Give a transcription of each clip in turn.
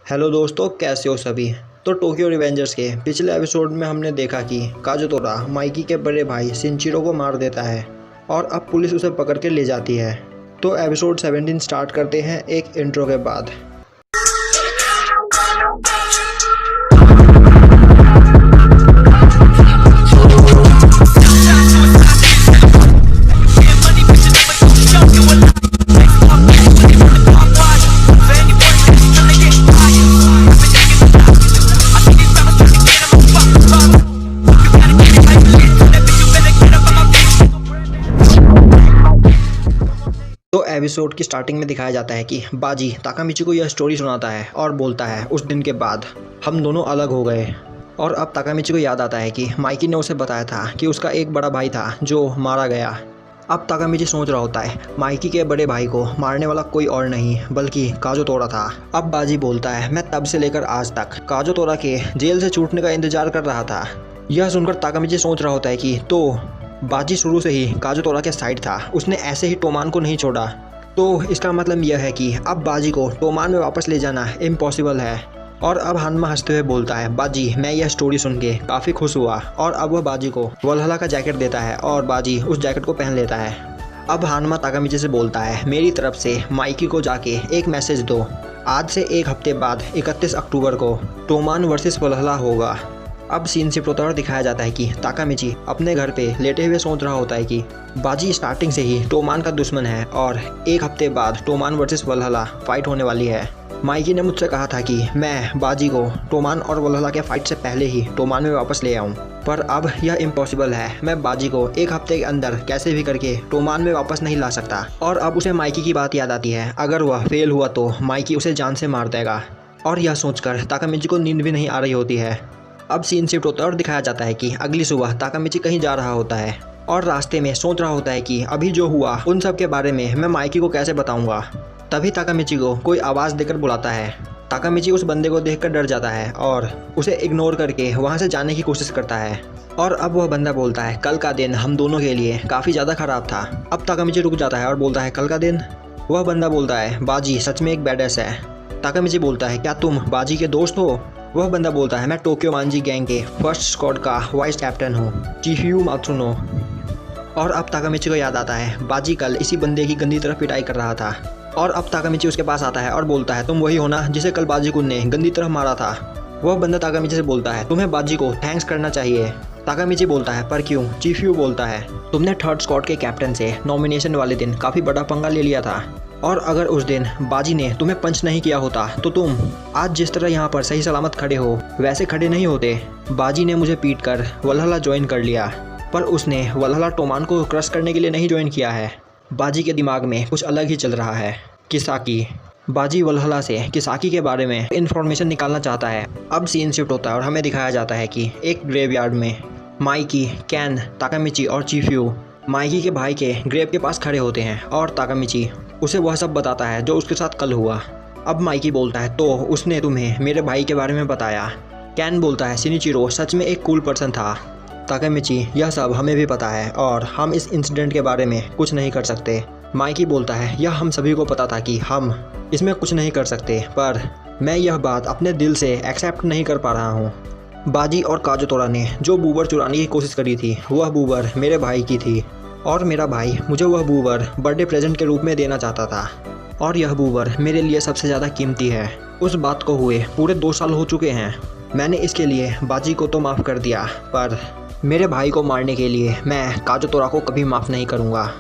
Hello दोस्तों, कैसे हो सभी। तो टोक्यो रिवेंजर्स के पिछले एपिसोड में हमने देखा कि काजुतोरा माइकी के बड़े भाई शिनचिरो को मार देता है और अब पुलिस उसे पकड़ के ले जाती है। तो एपिसोड 17 स्टार्ट करते हैं एक इंट्रो के बाद। तो एपिसोड की स्टार्टिंग में दिखाया जाता है कि बाजी ताकामिची को यह स्टोरी सुनाता है और बोलता है उस दिन के बाद हम दोनों अलग हो गए। और अब ताकामिची को याद आता है कि माइकी ने उसे बताया था कि उसका एक बड़ा भाई था जो मारा गया। अब ताकामिची सोच रहा होता है माइकी के बड़े भाई को मारने वाला कोई और नहीं बल्कि काजुतोरा था। अब बाजी बोलता है मैं तब से लेकर आज तक काजुतोरा के जेल से छूटने का इंतजार कर रहा था। यह सुनकर ताकामिची सोच रहा होता है कि तो बाजी शुरू से ही काजुतोरा के साइड था, उसने ऐसे ही टोमान को नहीं छोड़ा। तो इसका मतलब यह है कि अब बाजी को टोमान में वापस ले जाना इम्पॉसिबल है। और अब हानमा हंसते हुए बोलता है बाजी मैं यह स्टोरी सुन के काफ़ी खुश हुआ। और अब वह बाजी को वल्हला का जैकेट देता है और बाजी उस जैकेट को पहन लेता है। अब हानमा ताकामिची से बोलता है मेरी तरफ से माइकी को जाके एक मैसेज दो, आज से एक हफ्ते बाद 31 अक्टूबर को टोमान वर्सेस वल्हला होगा। अब सीन शिफ्ट होता और दिखाया जाता है कि ताकामिची अपने घर पे लेटे हुए सोच रहा होता है कि बाजी स्टार्टिंग से ही टोमान का दुश्मन है और एक हफ्ते बाद टोमान वर्सेस वल्हला फाइट होने वाली है। माइकी ने मुझसे कहा था कि मैं बाजी को टोमान और वल्हला के फाइट से पहले ही टोमान में वापस ले आऊं, पर अब यह इम्पॉसिबल है। मैं बाजी को एक हफ्ते के अंदर कैसे भी करके टोमान में वापस नहीं ला सकता। और अब उसे माइकी की बात याद आती है, अगर वह फेल हुआ तो माइकी उसे जान से मार देगा। और यह सोचकर ताकामिची को नींद भी नहीं आ रही होती है। अब सीन शिफ्ट होता है और दिखाया जाता है कि अगली सुबह ताकामिची कहीं जा रहा होता है और रास्ते में सोच रहा होता है कि अभी जो हुआ उन सब के बारे में मैं माइकी को कैसे बताऊंगा। तभी ताकामिची को कोई आवाज़ देकर बुलाता है। ताकामिची उस बंदे को देखकर डर जाता है और उसे इग्नोर करके वहां से जाने की कोशिश करता है। और अब वह बंदा बोलता है कल का दिन हम दोनों के लिए काफ़ी ज़्यादा ख़राब था। अब ताकामिची रुक जाता है और बोलता है कल का दिन। वह बंदा बोलता है बाजी सच में एक बैडएस है। ताकामिची बोलता है क्या तुम बाजी के दोस्त हो। वह बंदा बोलता है मैं टोक्यो मांजी गैंग के फर्स्ट स्क्वाड का वाइस कैप्टन हूँ, चिफ्यू मात्सुनो। और अब ताकामिची को याद आता है बाजी कल इसी बंदे की गंदी तरफ पिटाई कर रहा था। और अब ताकामिची उसके पास आता है और बोलता है तुम वही हो ना जिसे कल बाजी कुन ने गंदी तरफ मारा था। वह बंदा ताकामिची से बोलता है तुम्हें बाजी को थैंक्स करना चाहिए। ताकामिची बोलता है पर क्यों। चिफ्यू बोलता है तुमने थर्ड स्क्वाड के कैप्टन से नॉमिनेशन वाले दिन काफ़ी बड़ा पंगा ले लिया था और अगर उस दिन बाजी ने तुम्हें पंच नहीं किया होता तो तुम आज जिस तरह यहाँ पर सही सलामत खड़े हो वैसे खड़े नहीं होते। बाजी ने मुझे पीट कर वल्हला ज्वाइन कर लिया, पर उसने वल्हला टोमान को क्रश करने के लिए नहीं ज्वाइन किया है। बाजी के दिमाग में कुछ अलग ही चल रहा है। किसाकी बाजी वल्हला से किसाकी के बारे में इंफॉर्मेशन निकालना चाहता है। अब सीन शिफ्ट होता है और हमें दिखाया जाता है कि एक ग्रेवयार्ड में माइकी, कैन, ताकामिची और चिफ्यू माइकी के भाई के ग्रेव के पास खड़े होते हैं और ताकामिची उसे वह सब बताता है जो उसके साथ कल हुआ। अब माइकी बोलता है तो उसने तुम्हें मेरे भाई के बारे में बताया। कैन बोलता है शिनिचिरो सच में एक कूल पर्सन था। ताकामिची यह सब हमें भी पता है और हम इस इंसिडेंट के बारे में कुछ नहीं कर सकते। माइकी बोलता है यह हम सभी को पता था कि हम इसमें कुछ नहीं कर सकते, पर मैं यह बात अपने दिल से एक्सेप्ट नहीं कर पा रहा हूँ। बाजी और काजुतोरा ने जो बूबर चुराने की कोशिश करी थी वह बूबर मेरे भाई की थी और मेरा भाई मुझे वह बूबर बर्थडे प्रेजेंट के रूप में देना चाहता था और यह बूबर मेरे लिए सबसे ज़्यादा कीमती है। उस बात को हुए पूरे 2 साल हो चुके हैं। मैंने इसके लिए बाजी को तो माफ़ कर दिया, पर मेरे भाई को मारने के लिए मैं काजुतोरा को कभी माफ़ नहीं करूँगा।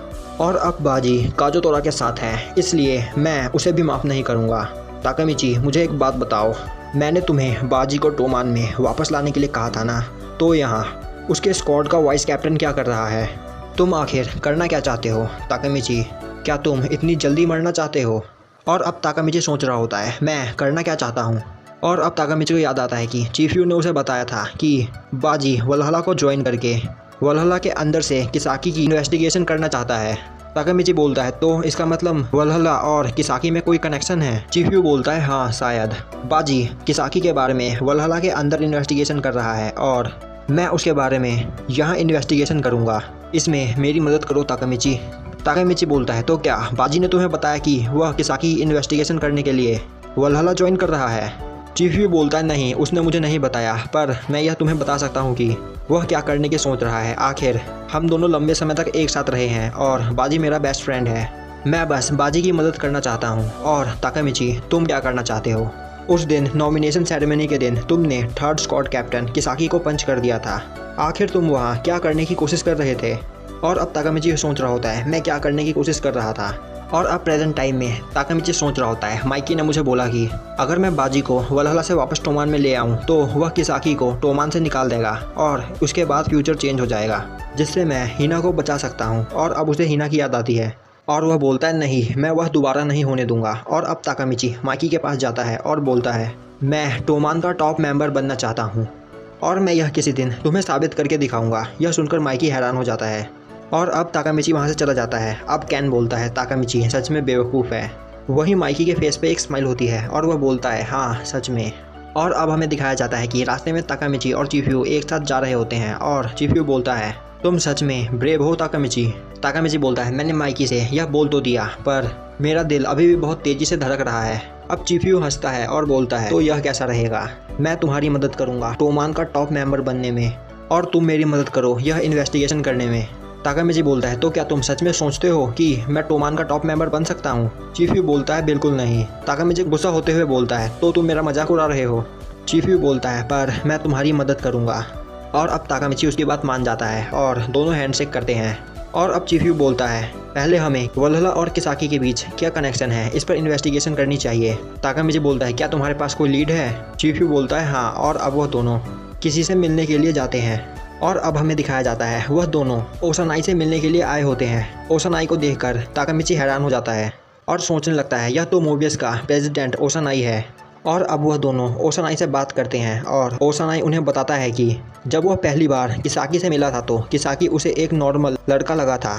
और अब बाजी काजुतोरा के साथ है इसलिए मैं उसे भी माफ़ नहीं करूँगा। ताकामिची मुझे एक बात बताओ, मैंने तुम्हें बाजी को टोमान में वापस लाने के लिए कहा था ना, तो यहाँ उसके स्क्वाड का वाइस कैप्टन क्या कर रहा है। तुम आखिर करना क्या चाहते हो ताकामिची, क्या तुम इतनी जल्दी मरना चाहते हो। और अब ताकामिची सोच रहा होता है मैं करना क्या चाहता हूँ। और अब ताकामिची को याद आता है कि चिफ्यू ने उसे बताया था कि बाजी वल्हला को ज्वाइन करके वल्हला के अंदर से किसाकी की इन्वेस्टिगेशन करना चाहता है। ताकामिची बोलता है तो इसका मतलब वल्हला और किसाकी में कोई कनेक्शन है। चिफ्यू बोलता है हाँ शायद। बाजी किसाकी के बारे में वल्हला के अंदर इन्वेस्टिगेशन कर रहा है और मैं उसके बारे में यहाँ इन्वेस्टिगेशन करूँगा, इसमें मेरी मदद करो ताकामिची। ताकामिची बोलता है तो क्या बाजी ने तुम्हें बताया कि वह किसाकी इन्वेस्टिगेशन करने के लिए वल्हला ज्वाइन कर रहा है। चीफ्यू बोलता है नहीं, उसने मुझे नहीं बताया, पर मैं यह तुम्हें बता सकता हूँ कि वह क्या करने की सोच रहा है। आखिर हम दोनों लंबे समय तक एक साथ रहे हैं और बाजी मेरा बेस्ट फ्रेंड है। मैं बस बाजी की मदद करना चाहता हूँ। और ताकामिची, तुम क्या करना चाहते हो? उस दिन नॉमिनेशन सेरेमनी के दिन तुमने थर्ड स्क्वाड कैप्टन किसाकी को पंच कर दिया था। आखिर तुम वहाँ क्या करने की कोशिश कर रहे थे? और अब ताकामिची सोच रहा होता है मैं क्या करने की कोशिश कर रहा था। और अब प्रेजेंट टाइम में ताकामिची सोच रहा होता है माइकी ने मुझे बोला कि अगर मैं बाजी को वलहला से वापस टोमान में ले आऊँ तो वह किसाकी को टोमान से निकाल देगा और उसके बाद फ्यूचर चेंज हो जाएगा, जिससे मैं हिना को बचा सकता हूँ। और अब उसे हिना की याद आती है और वह बोलता है नहीं, मैं वह दोबारा नहीं होने दूंगा। और अब ताकामिची माइकी के पास जाता है और बोलता है मैं टोमान का टॉप मेंबर बनना चाहता हूँ और मैं यह किसी दिन तुम्हें साबित करके दिखाऊंगा। यह सुनकर माइकी हैरान हो जाता है और अब ताकामिची वहाँ से चला जाता है। अब कैन बोलता है ताकामिची सच में बेवकूफ़ है। वही माइकी के फेस पे एक स्माइल होती है और वह बोलता है हाँ सच में। और अब हमें दिखाया जाता है कि रास्ते में ताकामिची और चीफ्यू एक साथ जा रहे होते हैं और चीफ्यू बोलता है तुम सच में ब्रेव हो ताकामिची। ताकामिची बोलता है मैंने माइकी से यह बोल तो दिया, पर मेरा दिल अभी भी बहुत तेज़ी से धड़क रहा है। अब चीफ्यू हंसता है और बोलता है तो यह कैसा रहेगा, मैं तुम्हारी मदद करूँगा टोमान का टॉप मेंबर बनने में और तुम मेरी मदद करो यह इन्वेस्टिगेशन करने में। ताकामिची बोलता है तो क्या तुम सच में सोचते हो कि मैं टोमान का टॉप मेंबर बन सकता हूँ? चीफ्यू बोलता है बिल्कुल नहीं। ताकामिची गुस्सा होते हुए बोलता है तो तुम मेरा मजाक उड़ा रहे हो? चीफ्यू बोलता है पर मैं तुम्हारी मदद करूँगा। और अब ताकामिची उसकी बात मान जाता है और दोनों हैंडशेक करते हैं। और अब चीफ्यू बोलता है पहले हमें वलहला और किसाकी के बीच क्या कनेक्शन है इस पर इन्वेस्टिगेशन करनी चाहिए। ताकामिची बोलता है क्या तुम्हारे पास कोई लीड है? चीफ्यू बोलता है हाँ। और अब वह दोनों किसी से मिलने के लिए जाते हैं और अब हमें दिखाया जाता है वह दोनों ओसानाई से मिलने के लिए आए होते हैं। ओसानाई को देखकर ताकामिची हैरान हो जाता है और सोचने लगता है यह तो मोबियस का प्रेसिडेंट ओसानाई है। और अब वह दोनों ओसानाई से बात करते हैं और ओसानाई उन्हें बताता है कि जब वह पहली बार किसाकी से मिला था तो किसाकी उसे एक नॉर्मल लड़का लगा था।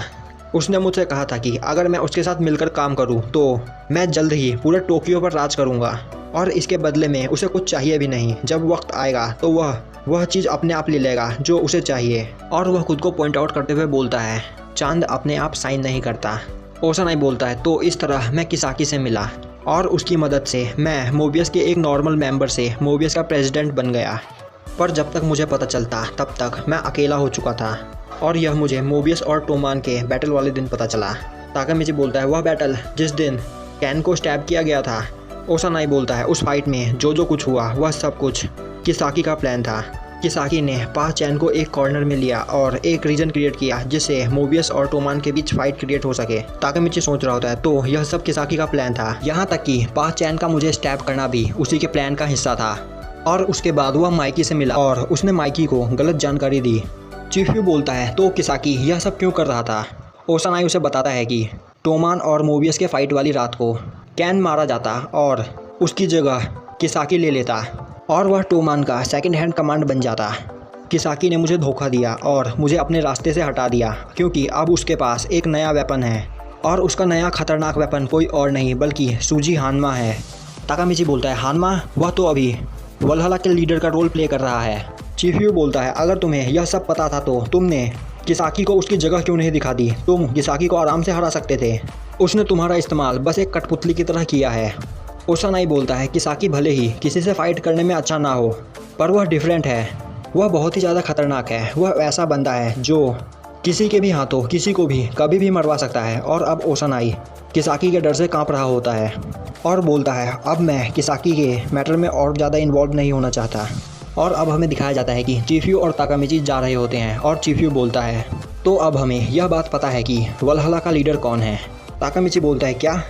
उसने मुझसे कहा था कि अगर मैं उसके साथ मिलकर काम करूं तो मैं जल्द ही पूरे टोक्यो पर राज करूंगा और इसके बदले में उसे कुछ चाहिए भी नहीं। जब वक्त आएगा तो वह चीज़ अपने आप ले लेगा जो उसे चाहिए। और वह खुद को पॉइंट आउट करते हुए बोलता है चांद अपने आप साइन नहीं करता। ओसानाई बोलता है तो इस तरह मैं किसाकी से मिला और उसकी मदद से मैं मोबियस के एक नॉर्मल मेंबर से मोबियस का प्रेसिडेंट बन गया। पर जब तक मुझे पता चलता तब तक मैं अकेला हो चुका था और यह मुझे मोबियस और टोमान के बैटल वाले दिन पता चला। ताकामिची बोलता है वह बैटल जिस दिन कैन को स्टैब किया गया था। ओसानाई बोलता है उस फाइट में जो कुछ हुआ वह सब कुछ किसाकी का प्लान था। किसाकी ने पा चैन को एक कॉर्नर में लिया और एक रीजन क्रिएट किया जिससे मोबियस और टोमान के बीच फाइट क्रिएट हो सके। ताकामिची सोच रहा होता है तो यह सब किसाकी का प्लान था। यहाँ तक कि पा चैन का मुझे स्टैब करना भी उसी के प्लान का हिस्सा था। और उसके बाद वह माइकी से मिला और उसने माइकी को गलत जानकारी दी। चीफ्यू बोलता है तो किसाकी यह सब क्यों कर रहा था? ओसानाई उसे बताता है कि टोमान और मोबियस के फाइट वाली रात को कैन मारा जाता और उसकी जगह किसाकी ले लेता और वह टोमान का सेकंड हैंड कमांड बन जाता। किसाकी ने मुझे धोखा दिया और मुझे अपने रास्ते से हटा दिया क्योंकि अब उसके पास एक नया वेपन है और उसका नया खतरनाक वेपन कोई और नहीं बल्कि सूजी हानमा है। ताकामिची बोलता है हानमा? वह तो अभी वलहला के लीडर का रोल प्ले कर रहा है। चीफ्यू बोलता है अगर तुम्हें यह सब पता था तो तुमने किसाकी को उसकी जगह क्यों नहीं दिखा दी? तुम किसाकी को आराम से हरा सकते थे। उसने तुम्हारा इस्तेमाल बस एक कठपुतली की तरह किया है। ओसानाई बोलता है किसाकी भले ही किसी से फाइट करने में अच्छा ना हो पर वह डिफरेंट है। वह बहुत ही ज़्यादा खतरनाक है। वह ऐसा बंदा है जो किसी के भी हाथों किसी को भी कभी भी मरवा सकता है। और अब ओसानाई किसाकी के डर से कांप रहा होता है और बोलता है अब मैं किसाकी के मैटर में और ज़्यादा इन्वॉल्व नहीं होना चाहता। और अब हमें दिखाया जाता है कि चीफ्यू और ताकामिची जा रहे होते हैं और चीफ्यू बोलता है तो अब हमें यह बात पता है कि वलहला का लीडर कौन है। ताकामिची बोलता है क्या?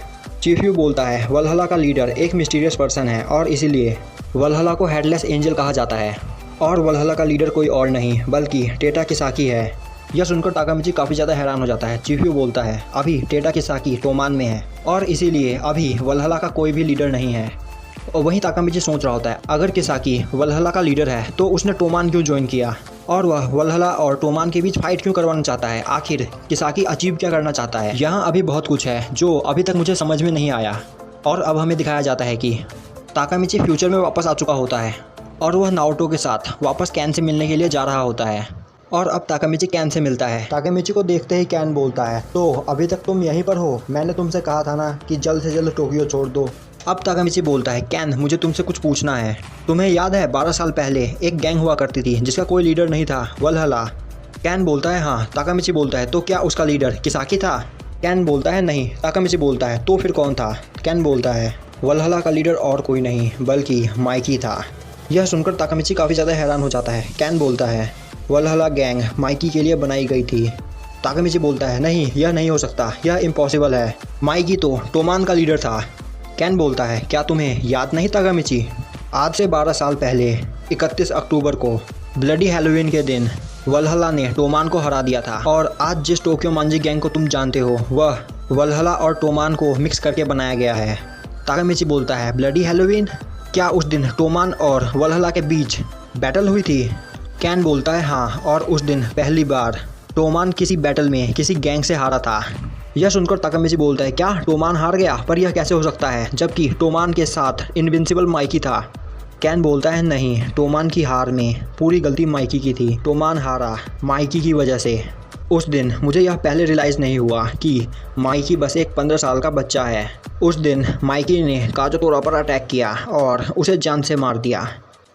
चीफ्यू बोलता है वलहला का लीडर एक मिस्टीरियस पर्सन है और इसीलिए वलहला को हेडलेस एंजल कहा जाता है और वलहला का लीडर कोई और नहीं बल्कि टेटा किसाकी है। यह सुनकर ताकामिची काफ़ी ज़्यादा हैरान हो जाता है। चीफ्यू बोलता है अभी टेटा किसाकी टोमान में है और इसीलिए अभी वलहला का कोई भी लीडर नहीं है। और वहीं ताकामिची सोच रहा होता है अगर किसाकी वलहला का लीडर है तो उसने टोमान क्यों ज्वाइन किया और वह वलहला और टोमान के बीच फाइट क्यों करवाना चाहता है? आखिर किसाकी अचीव क्या करना चाहता है? यहाँ अभी बहुत कुछ है जो अभी तक मुझे समझ में नहीं आया। और अब हमें दिखाया जाता है कि ताकामिची फ्यूचर में वापस आ चुका होता है और वह नाओटो के साथ वापस कैन से मिलने के लिए जा रहा होता है। और अब ताकामिची कैन से मिलता है। ताकामिची को देखते ही कैन बोलता है तो अभी तक तुम यहीं पर हो? मैंने तुमसे कहा था ना कि जल्द से जल्द टोक्यो छोड़ दो। अब ताकामिची बोलता है, कैन मुझे तुमसे कुछ पूछना है। तुम्हें याद है 12 साल पहले एक गैंग हुआ करती थी जिसका कोई लीडर नहीं था, वल्हला। कैन बोलता है हाँ। ताकामिची बोलता है तो क्या उसका लीडर किसाकी था? कैन बोलता है नहीं। ताकामिची बोलता है तो फिर कौन था? कैन बोलता है वल्हला का लीडर और कोई नहीं बल्कि माइकी था। यह सुनकर ताकामिची काफ़ी ज़्यादा हैरान हो जाता है। कैन बोलता है वल्हला गैंग माइकी के लिए बनाई गई थी। ताकामिची बोलता है नहीं, यह नहीं हो सकता, यह इम्पॉसिबल है। माइकी तो टोमान का लीडर था। कैन बोलता है क्या तुम्हें याद नहीं ताकामिची? आज से 12 साल पहले 31 अक्टूबर को ब्लडी हैलोवीन के दिन वल्हला ने टोमान को हरा दिया था। और आज जिस टोक्यो मांजी गैंग को तुम जानते हो वह वल्हला और टोमान को मिक्स करके बनाया गया है। ताकामिची बोलता है ब्लडी हैलोवीन? क्या उस दिन टोमान और वल्हला के बीच बैटल हुई थी? कैन बोलता है हाँ, और उस दिन पहली बार टोमान किसी बैटल में किसी गैंग से हारा था। यह सुनकर ताकामिची बोलता है क्या टोमान हार गया? पर यह कैसे हो सकता है जबकि टोमान के साथ इनविंसिबल माइकी था। कैन बोलता है नहीं, टोमान की हार में पूरी गलती माइकी की थी। टोमान हारा माइकी की वजह से। उस दिन मुझे यह पहले रियलाइज़ नहीं हुआ कि माइकी बस एक 15 साल का बच्चा है। उस दिन माइकी ने काजोतोरा पर अटैक किया और उसे जान से मार दिया।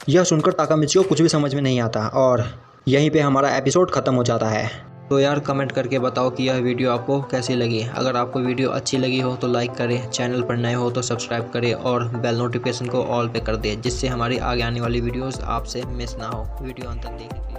यह सुनकर ताकामिची को कुछ भी समझ में नहीं आता और यहीं पे हमारा एपिसोड ख़त्म हो जाता है। तो यार कमेंट करके बताओ कि यह वीडियो आपको कैसी लगी। अगर आपको वीडियो अच्छी लगी हो तो लाइक करें, चैनल पर नए हो तो सब्सक्राइब करें और बेल नोटिफिकेशन को ऑल पे कर दें, जिससे हमारी आगे आने वाली वीडियोस आपसे मिस ना हो। वीडियो अंत तक देखने के लिए